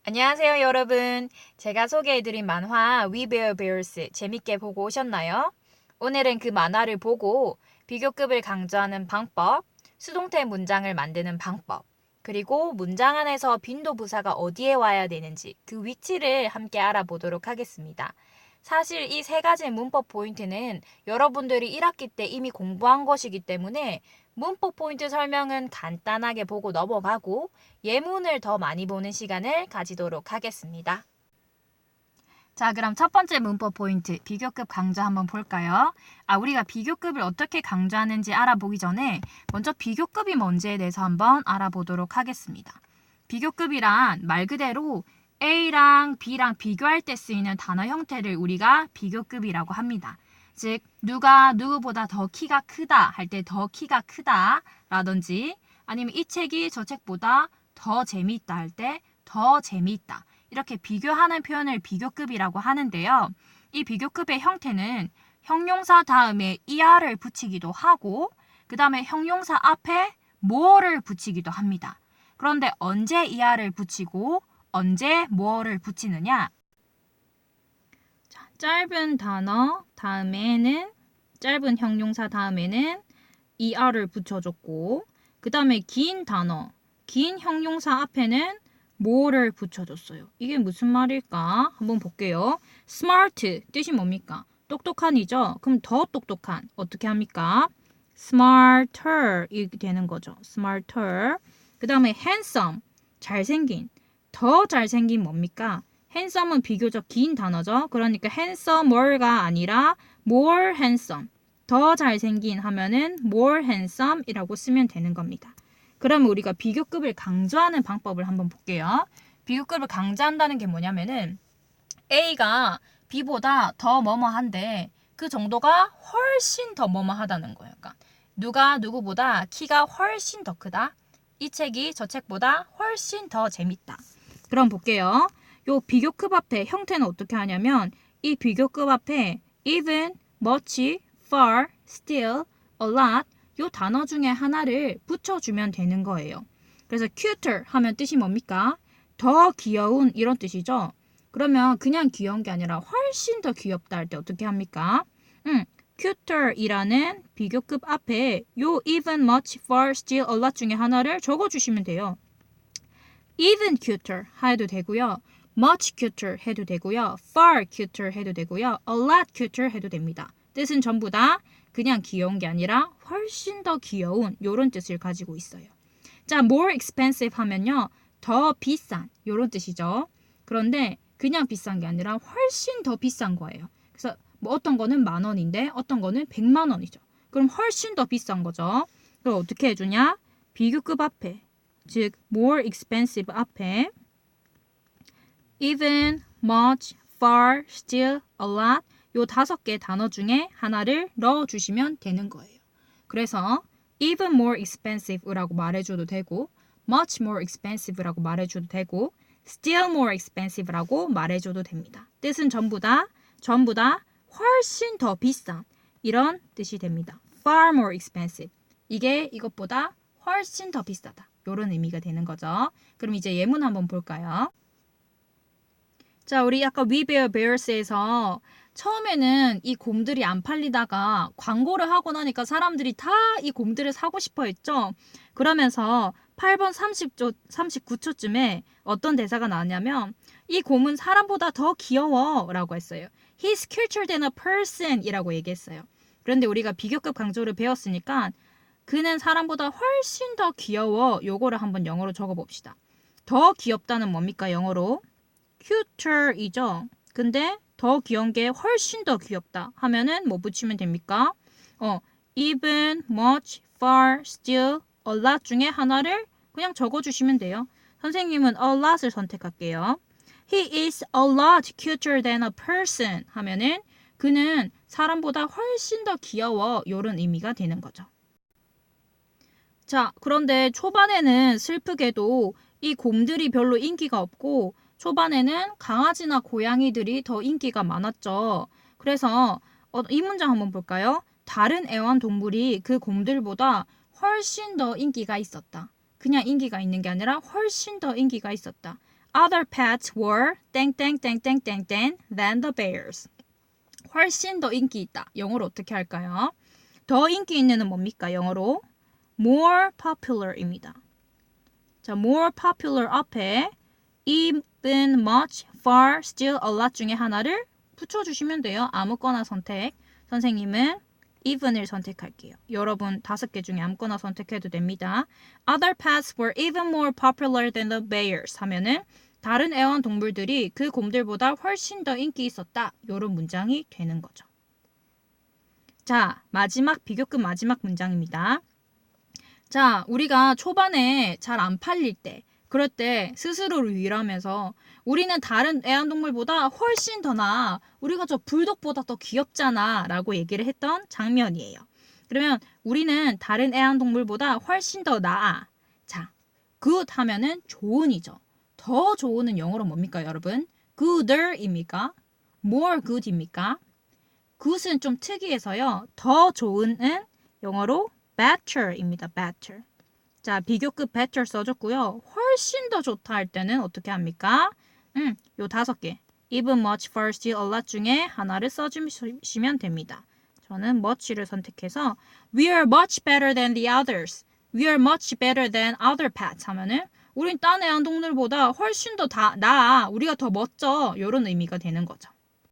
안녕하세요, 여러분. 제가 소개해드린 만화 We Bare Bears 재밌게 보고 오셨나요? 오늘은 그 만화를 보고 비교급을 강조하는 방법, 수동태 문장을 만드는 방법, 그리고 문장 안에서 빈도 부사가 어디에 와야 되는지 그 위치를 함께 알아보도록 하겠습니다. 사실 이 세 가지 문법 포인트는 여러분들이 1학기 때 이미 공부한 것이기 때문에 문법 포인트 설명은 간단하게 보고 넘어가고 예문을 더 많이 보는 시간을 가지도록 하겠습니다. 자, 그럼 첫 번째 문법 포인트, 비교급 강조 한번 볼까요? 우리가 비교급을 어떻게 강조하는지 알아보기 전에 먼저 비교급이 뭔지에 대해서 한번 알아보도록 하겠습니다. 비교급이란 말 그대로 A랑 B랑 비교할 때 쓰이는 단어 형태를 우리가 비교급이라고 합니다. 즉, 누가 누구보다 더 키가 크다 할 때 더 키가 크다 라든지 아니면 이 책이 저 책보다 더 재미있다 할 때 더 재미있다. 이렇게 비교하는 표현을 비교급이라고 하는데요. 이 비교급의 형태는 형용사 다음에 er를 붙이기도 하고 그 다음에 형용사 앞에 more를 붙이기도 합니다. 그런데 언제 er를 붙이고 언제 more를 붙이느냐? 자, 짧은 단어 다음에는 짧은 형용사 다음에는 er를 붙여줬고 그 다음에 긴 단어, 긴 형용사 앞에는 more를 붙여줬어요. 이게 무슨 말일까? 한번 볼게요. smart 뜻이 뭡니까? 똑똑한이죠? 그럼 더 똑똑한 어떻게 합니까? smarter 이렇게 되는 거죠. smarter. 그 다음에 handsome 잘생긴 더 잘생긴 뭡니까? handsome은 비교적 긴 단어죠. 그러니까 handsomer가 아니라 more handsome 더 잘생긴 하면은 more handsome 이라고 쓰면 되는 겁니다. 그러면 우리가 비교급을 강조하는 방법을 한번 볼게요. 비교급을 강조한다는 게 뭐냐면은 A가 B보다 더 뭐뭐한데 그 정도가 훨씬 더 뭐뭐하다는 거예요. 그러니까 누가 누구보다 키가 훨씬 더 크다. 이 책이 저 책보다 훨씬 더 재밌다. 그럼 볼게요. 요 비교급 앞에 형태는 어떻게 하냐면 이 비교급 앞에 even, much, far, still, a lot 요 단어 중에 하나를 붙여주면 되는 거예요. 그래서 cuter 하면 뜻이 뭡니까? 더 귀여운 이런 뜻이죠. 그러면 그냥 귀여운 게 아니라 훨씬 더 귀엽다 할 때 어떻게 합니까? cuter이라는 비교급 앞에 요 even, much, far, still, a lot 중에 하나를 적어주시면 돼요. even cuter 해도 되고요. much cuter 해도 되고요. far cuter 해도 되고요. a lot cuter 해도 됩니다. 뜻은 전부 다 그냥 귀여운 게 아니라 훨씬 더 귀여운 이런 뜻을 가지고 있어요. 자, more expensive 하면요. 더 비싼 이런 뜻이죠. 그런데 그냥 비싼 게 아니라 훨씬 더 비싼 거예요. 그래서 뭐 어떤 거는 10,000원인데 어떤 거는 100만 원이죠. 그럼 훨씬 더 비싼 거죠. 그럼 어떻게 해주냐? 비교급 앞에, 즉 more expensive 앞에 even, much, far, still, a lot 요 5개 단어 중에 하나를 넣어주시면 되는 거예요. 그래서 even more expensive라고 말해줘도 되고 much more expensive라고 말해줘도 되고 still more expensive라고 말해줘도 됩니다. 뜻은 전부 다 훨씬 더 비싼 이런 뜻이 됩니다. far more expensive 이게 이것보다 훨씬 더 비싸다 이런 의미가 되는 거죠. 그럼 이제 예문 한번 볼까요? 자, 우리 아까 We Bare Bears에서 처음에는 이 곰들이 안 팔리다가 광고를 하고 나니까 사람들이 다 이 곰들을 사고 싶어 했죠. 그러면서 8번 39초쯤에 어떤 대사가 나왔냐면 이 곰은 사람보다 더 귀여워 라고 했어요. He's cuter than a person 이라고 얘기했어요. 그런데 우리가 비교급 강조를 배웠으니까 그는 사람보다 훨씬 더 귀여워 요거를 한번 영어로 적어봅시다. 더 귀엽다는 뭡니까 영어로? cuter이죠. 근데 더 귀여운 게 훨씬 더 귀엽다 하면은 뭐 붙이면 됩니까? even, much, far, still, a lot 중에 하나를 그냥 적어주시면 돼요. 선생님은 a lot을 선택할게요. He is a lot cuter than a person 하면은 그는 사람보다 훨씬 더 귀여워 이런 의미가 되는 거죠. 자, 그런데 초반에는 슬프게도 이 곰들이 별로 인기가 없고 초반에는 강아지나 고양이들이 더 인기가 많았죠. 그래서 이 문장 한번 볼까요? 다른 애완동물이 그 곰들보다 훨씬 더 인기가 있었다. 그냥 인기가 있는 게 아니라 훨씬 더 인기가 있었다. Other pets were 땡땡땡땡땡땡 than the bears. 훨씬 더 인기 있다. 영어로 어떻게 할까요? 더 인기 있는은 뭡니까? 영어로 more popular입니다. 자, more popular 앞에 even, much, far, still, a lot 중에 하나를 붙여주시면 돼요. 아무거나 선택. 선생님은 even을 선택할게요. 여러분 5개 중에 아무거나 선택해도 됩니다. Other pets were even more popular than the bears 하면은 다른 애완동물들이 그 곰들보다 훨씬 더 인기 있었다. 이런 문장이 되는 거죠. 자, 마지막 비교급 마지막 문장입니다. 자, 우리가 초반에 잘 안 팔릴 때, 그럴 때 스스로를 위로하면서 우리는 다른 애완동물보다 훨씬 더 나아. 우리가 저 불독보다 더 귀엽잖아. 라고 얘기를 했던 장면이에요. 그러면 우리는 다른 애완동물보다 훨씬 더 나아. 자, good 하면은 좋은이죠. 더 좋은은 영어로 뭡니까, 여러분? gooder입니까? more good입니까? good은 좀 특이해서요. 더 좋은은 영어로 better입니다. better. 자, 비교급 better 써줬고요. 훨씬 더 좋다 할 때는 어떻게 합니까? 요 5개. even, much, far, still, a lot 중에 하나를 써주시면 됩니다. 저는 much를 선택해서 We are much better than the others. We are much better than other pets 하면은 우린 딴 애완동물보다 훨씬 더 나아. 우리가 더 멋져. 이런 의미가 되는 거죠.